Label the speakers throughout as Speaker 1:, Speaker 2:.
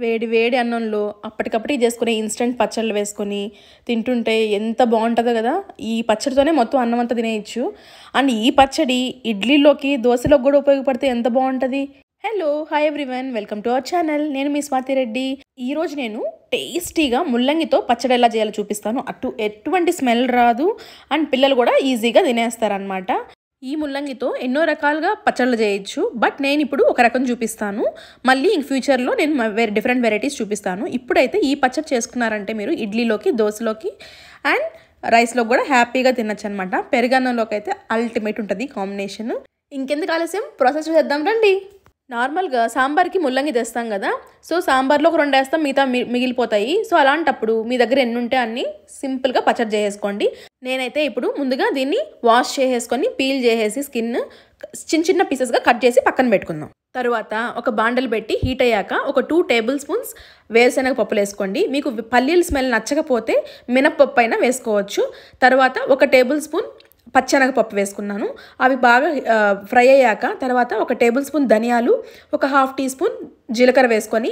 Speaker 1: వేడి వేడి అన్నంలో అప్పటికప్పుడు చేసుకునే ఇన్స్టెంట్ పచ్చళ్ళు వేసుకొని తింటుంటే ఎంత బాగుంటుందో కదా. ఈ పచ్చడితోనే మొత్తం అన్నం అంతా తినేయచ్చు. అండ్ ఈ పచ్చడి ఇడ్లీలోకి దోశలోకి కూడా ఉపయోగపడితే ఎంత బాగుంటుంది. Hello, hi everyone, welcome to our channel. నేను మీ స్వాతి రెడ్డి. ఈరోజు నేను టేస్టీగా ముల్లంగితో పచ్చడి ఎలా చేయాలో చూపిస్తాను. ఎటువంటి స్మెల్ రాదు అండ్ పిల్లలు కూడా ఈజీగా తినేస్తారనమాట. ఈ ముల్లంగితో ఎన్నో రకాలుగా పచ్చళ్ళు చేయొచ్చు, బట్ నేను ఇప్పుడు ఒక రకం చూపిస్తాను. మళ్ళీ ఇంక ఫ్యూచర్లో నేను డిఫరెంట్ వెరైటీస్ చూపిస్తాను. ఇప్పుడైతే ఈ పచ్చడి చేసుకున్నారంటే మీరు ఇడ్లీలోకి, దోశలోకి అండ్ రైస్లో కూడా హ్యాపీగా తినచ్చు అనమాట. పెరుగన్నంలోకి అయితే అల్టిమేట్ ఉంటుంది కాంబినేషన్. ఇంకెందుకు ఆలస్యం, ప్రాసెస్ చేద్దాం రండి. నార్మల్గా సాంబార్కి ముల్లంగి తెస్తాం కదా, సో సాంబార్లో ఒక 2 వేస్తాం, మిగతా మిగిలిపోతాయి. సో అలాంటప్పుడు మీ దగ్గర ఎన్ని ఉంటే అన్ని సింపుల్గా పచ్చడి చేసేసుకోండి. నేనైతే ఇప్పుడు ముందుగా దీన్ని వాష్ చేసేసుకొని పీల్ చేసేసి స్కిన్ చిన్న చిన్న పీసెస్గా కట్ చేసి పక్కన పెట్టుకుందాం. తర్వాత ఒక బాండలు పెట్టి హీట్ అయ్యాక ఒక 2 టేబుల్ స్పూన్స్ వేరుశనగ పప్పులు వేసుకోండి. మీకు పల్లీల స్మెల్ నచ్చకపోతే మినప్పప్పు అయినా వేసుకోవచ్చు. తర్వాత 1 టేబుల్ స్పూన్ పచ్చెనగపప్పు వేసుకున్నాను. అవి బాగా ఫ్రై అయ్యాక తర్వాత 1 టేబుల్ స్పూన్ ధనియాలు, ఒక 1/2 టీ స్పూన్ జీలకర్ర వేసుకొని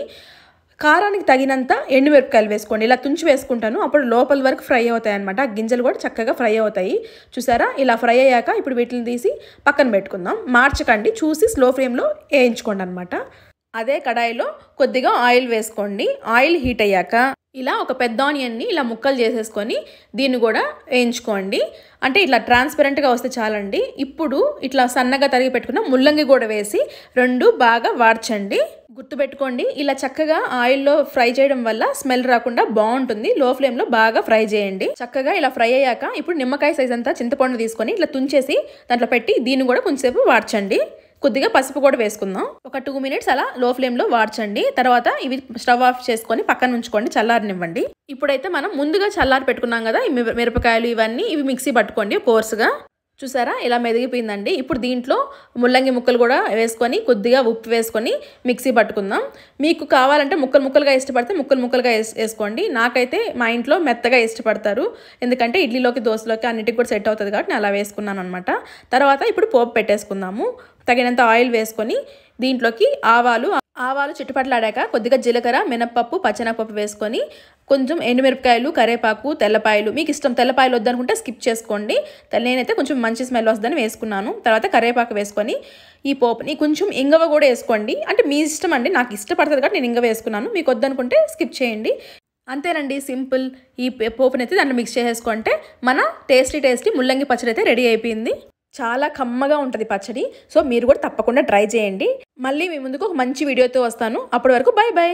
Speaker 1: కారానికి తగినంత ఎండుమిరపకాయలు వేసుకోండి. ఇలా తుంచి వేసుకుంటాను, అప్పుడు లోపల వరకు ఫ్రై అవుతాయి అనమాట. గింజలు కూడా చక్కగా ఫ్రై అవుతాయి. చూసారా, ఇలా ఫ్రై అయ్యాక ఇప్పుడు వీటిని తీసి పక్కన పెట్టుకుందాం. మార్చకండి, చూసి స్లో ఫ్లేమ్లో వేయించుకోండి అనమాట. అదే కడాయిలో కొద్దిగా ఆయిల్ వేసుకోండి. ఆయిల్ హీట్ అయ్యాక ఇలా ఒక పెద్ద ఆనియన్ని ఇలా ముక్కలు చేసేసుకొని దీన్ని కూడా వేయించుకోండి. అంటే ఇట్లా ట్రాన్స్పరెంట్గా వస్తే చాలండి. ఇప్పుడు ఇట్లా సన్నగా తరిగి పెట్టుకున్న ముల్లంగి కూడా వేసి 2 బాగా వాడ్చండి. గుర్తుపెట్టుకోండి, ఇలా చక్కగా ఆయిల్లో ఫ్రై చేయడం వల్ల స్మెల్ రాకుండా బాగుంటుంది. లో ఫ్లేమ్లో బాగా ఫ్రై చేయండి. చక్కగా ఇలా ఫ్రై అయ్యాక ఇప్పుడు నిమ్మకాయ సైజ్ అంతా చింతపండు తీసుకొని ఇట్లా తుంచేసి దాంట్లో పెట్టి దీన్ని కూడా కొంచెంసేపు వాడ్చండి. కొద్దిగా పసుపు కూడా వేసుకుందాం. ఒక 2 మినిట్స్ అలా లో ఫ్లేమ్లో వాడ్చండి. తర్వాత ఇవి స్టవ్ ఆఫ్ చేసుకొని పక్కన ఉంచుకోండి, చల్లారనివ్వండి. ఇప్పుడైతే మనం ముందుగా చల్లారి పెట్టుకున్నాం కదా ఈ మిరపకాయలు, ఇవి మిక్సీ పట్టుకోండి కోర్సుగా. చూసారా, ఇలా మెదిగిపోయిందండి. ఇప్పుడు దీంట్లో ముల్లంగి ముక్కలు కూడా వేసుకొని కొద్దిగా ఉప్పు వేసుకొని మిక్సీ పట్టుకుందాం. మీకు కావాలంటే ముక్కలుగా ఇష్టపడితే ముక్కలుగా వేసుకోండి. నాకైతే మా ఇంట్లో మెత్తగా ఇష్టపడతారు, ఎందుకంటే ఇడ్లీలోకి, దోశలోకి అన్నిటికి కూడా సెట్ అవుతుంది కాబట్టి నేను అలా వేసుకున్నాను అనమాట. తర్వాత ఇప్పుడు పోపు పెట్టేసుకుందాము. తగినంత ఆయిల్ వేసుకొని దీంట్లోకి ఆవాలు చిట్టుపట్లాడాక కొద్దిగా జీలకర్ర, మినప్పప్పు, పచ్చెనగపప్పు వేసుకొని కొంచెం ఎండుమిరపకాయలు, కరేపాకు, తెల్లపాయలు, మీకు ఇష్టం తెల్లపాయలు వద్దనుకుంటే స్కిప్ చేసుకోండి. నేనైతే కొంచెం మంచి స్మెల్ వస్తుందని వేసుకున్నాను. తర్వాత కరేపాకు వేసుకొని ఈ పోపుని కొంచెం ఇంగవ కూడా వేసుకోండి. అంటే మీ ఇష్టం అండి, నాకు ఇష్టపడుతుంది కాబట్టి నేను ఇంగవ వేసుకున్నాను. మీకు వద్దనుకుంటే స్కిప్ చేయండి. అంతేనండి, సింపుల్. ఈ పోపుని అయితే దాంట్లో మిక్స్ చేసేసుకుంటే మన టేస్టీ ముల్లంగి పచ్చడి అయితే రెడీ అయిపోయింది. చాలా కమ్మగా ఉంటుంది పచ్చడి. సో మీరు కూడా తప్పకుండా ట్రై చేయండి. మళ్ళీ మీ ముందుకు ఒక మంచి వీడియోతో వస్తాను. అప్పటి వరకు బై బై.